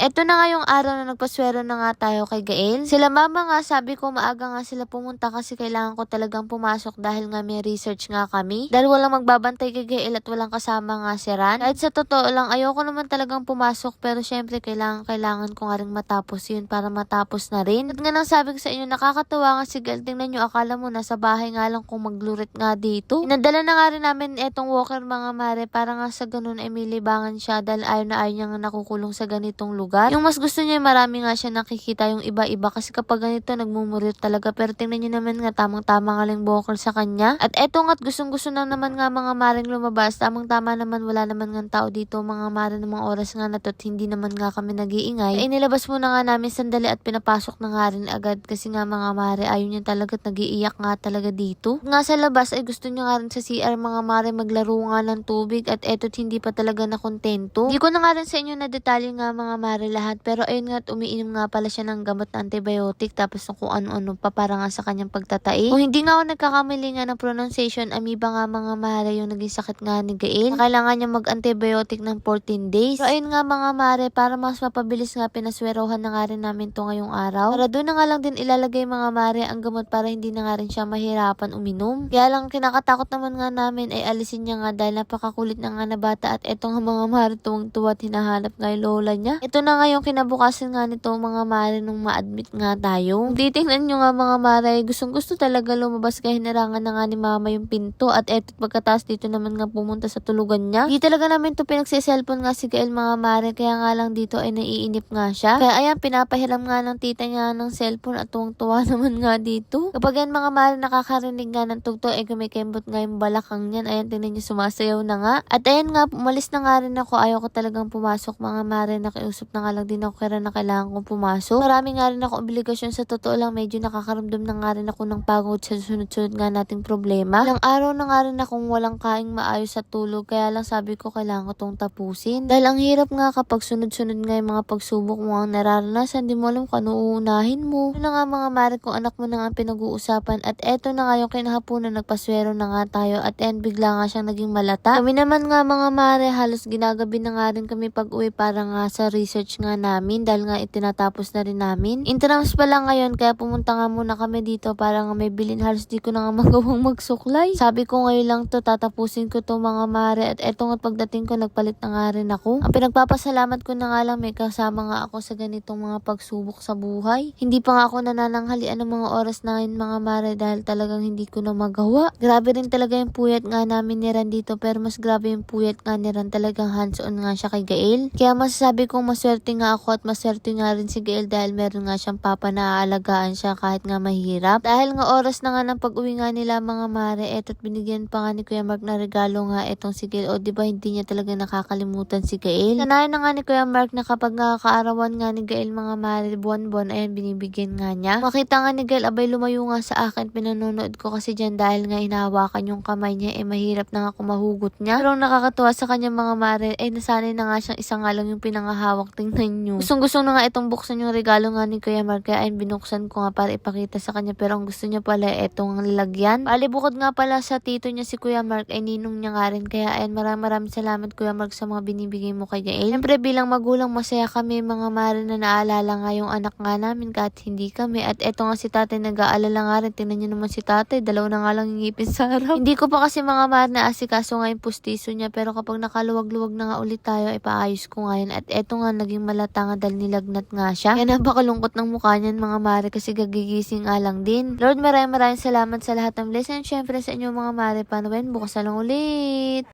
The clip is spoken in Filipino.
eto na nga yung araw na nagpaswero na nga tayo kay Gael. Sila mama nga, sabi ko maaga nga sila pumunta kasi kailangan ko talagang pumasok dahil nga may research nga kami. Dahil walang magbabantay kay Gael at walang kasama nga si Ran. Kahit sa totoo lang, ayoko naman talagang pumasok pero syempre kailangan ko nga rin matapos yun para matapos na rin. At nga nang sabi ko sa inyo, nakakatawa nga si Gael. Tingnan nyo, akala mo nasa bahay nga lang kung maglurit nga dito. Inadala na nga rin namin etong walker mga mare para nga sa ganun ay may libangan siya dahil ayaw na ayaw niya nga nakukulong sa ganitong lugar. Yung mas gusto niya, marami nga siya nakikita yung iba-iba kasi kapag ganito nagmumurit talaga. Pero tingnan niyo naman nga, tamang-tama nga lang walker sa kanya. At eto nga't gustong-gusto na naman nga mga maring lumabas. Tamang-tama naman, wala naman nga tao dito mga mare ng mga oras nga na to't hindi naman nga kami nag-iingay. Ay nilabas muna nga namin sandali at pinapasok na nga rin agad kasi nga mga mare ayaw niya talaga at nag-iiyak nga talaga dito. Nga sa labas ay gusto niya nga rin sa CR mga mare maglaro nga ng tubig at eto't hindi pa talaga nakontento. Hindi ko na nga rin sa inyo na detalye nga mga mare lahat pero ayun nga at umiinom nga pala siya ng gamot na antibiotic tapos kung ano-ano pa para nga sa kanyang pagtatai. Kung hindi nga ako nagkakamali nga ng pronunciation, amoeba nga mga mare yung naging sakit nga ni Gael. Kailangan niya mag-antibiotic ng 14 days. Pero ayun nga mga mare, para mas mapabilis nga pinaswerohan na nga rin namin to ngayong araw. Para doon na nga lang din ilalagay mga mare ang gamot para hindi na nga rin siya mahirapan uminom. Kaya lang kinakatakot naman nga namin ay alisin niya nga dahil napakakulit na nga na bata at eto nga mga mare tuwang-tuwa at hinahanap nga yung lola niya. Ito na nga yung kinabukasan nga nito mga mare nung ma-admit nga tayo. Titingnan nyo nga mga mare, gustong-gusto talaga lumabas kaya hinarangan na nga ni mama yung pinto at eto pagkataas dito naman nga pumunta sa tulugan niya. Di talaga namin to pinagsiselfon nga si Gael mga mare kaya nga lang dito ay naiinip nga siya. Kaya ayan pinapahiram nga ng tita niya ng cellphone at tuwang-tuwa naman nga dito. Kapag yan mga mare nakakarinig nga ng tugtog ay kumikembot nga yung balakang niyan. Ayan tingnan niyo sumasayaw na nga. At ayan nga umalis na nga rin ako. Ayaw ko talagang pumasok mga mare. Nakiusap na nga lang din ako kaya na kailangan kong pumasok. Marami nga rin ako obligasyon sa totoo lang. Medyo nakakaramdam na nga rin ako ng pagod sa sunod-sunod nga nating problema. Ilang araw na nga rin akong walang kaing maayos sa tulog. Kaya lang sabi ko kailangan ko tong tapusin. Dahil ang hirap nga kapag sunod-sunod nga yung mga pagsubok mo ang nararanasan. Di mo alam kung ano uunahin mo. Ano nga mga mare kung anak mo na nga pinag-uusapan. At eto na nga yung kinahaponan nagpaswero na nga tayo. At yan bigla nga siyang naging malata. Kami naman nga mga mare halos ginagabi na nga rin kami pag uwi para nga sa research nga namin. Dahil nga itinatapos na rin namin. Intrams pa lang ngayon kaya pumunta nga muna kami dito para nga may bilin. Halos di ko na nga magawang magsuklay. Sabi ko ngayon lang to tatapusin ko to mga mare. At eto nga pagdating ko nagpalit na nga rin ako. Ang pinagpapasalamat ko na nga lang may kasama nga ako sa ganitong mga pagsubok sa buhay. Hindi pa nga ako nanananghalian ng mga oras na yun mga mare dahil talagang hindi ko na magawa. Grabe rin talaga yung puyat nga namin ni Ran dito pero mas grabe yung puyat nga ni Ran talagang hands-on nga siya kay Gael. Kaya masasabi kong maswerte nga ako at maswerte nga rin si Gael dahil meron nga siyang papa na aalagaan siya kahit nga mahirap. Dahil nga oras na nga ng pag-uwi nga nila mga mare eto't binigyan pa nga ni Kuya Mark na regalo nga etong si Gael. O diba hindi niya talaga nakakalimutan si Gael. Sanayan na nga ni Kuya Mark na kapag nga kaarawan nga ni Gael mga mare buwan-buwan ayan binibigyan nga niya. Makita nga ni Gael abay lumayo nga sa akin pinanonood ko kasi dyan dahil nga hinahawakan yung kamay niya mahirap na nga kung mahugot niya. Pero nakakatuwa sa kanya mga mare nasanay na nga siyang isa nga lang yung pinangahawak tingnan nyo. Gustong-gusto na nga itong buksan yung regalo nga ni Kuya Mark kaya binuksan ko nga para ipakita sa kanya pero ang gusto niya pala etong lalagyan. Bukod nga pala sa tito niya si Kuya Mark ay ninong niya nga rin kaya ayan maraming salamat Kuya Mark sa mga binibigay mo kay Gael. Siyempre bilang magulang masaya kami mga mare na naalala nga yung anak nga namin kahit hindi kami at eto nga si tatay nag-aalala nga rin tingnan niyo naman si tatay dalawa na nga lang yung ngipin sa harap. Hindi ko pa kasi mga mare na asikaso nga yung pustiso niya pero kapag nakaluwag-luwag na nga ulit tayo ay paayos ko nga yun at eto nga naging malata nga dahil nilagnat nga siya. Kaya napakalungkot ng mukha niyan mga mare kasi gagigising nga lang din. Lord maraming salamat sa lahat ng blessing. Siyempre sa inyo mga mare paano ba yun? Bukas na lang ulit.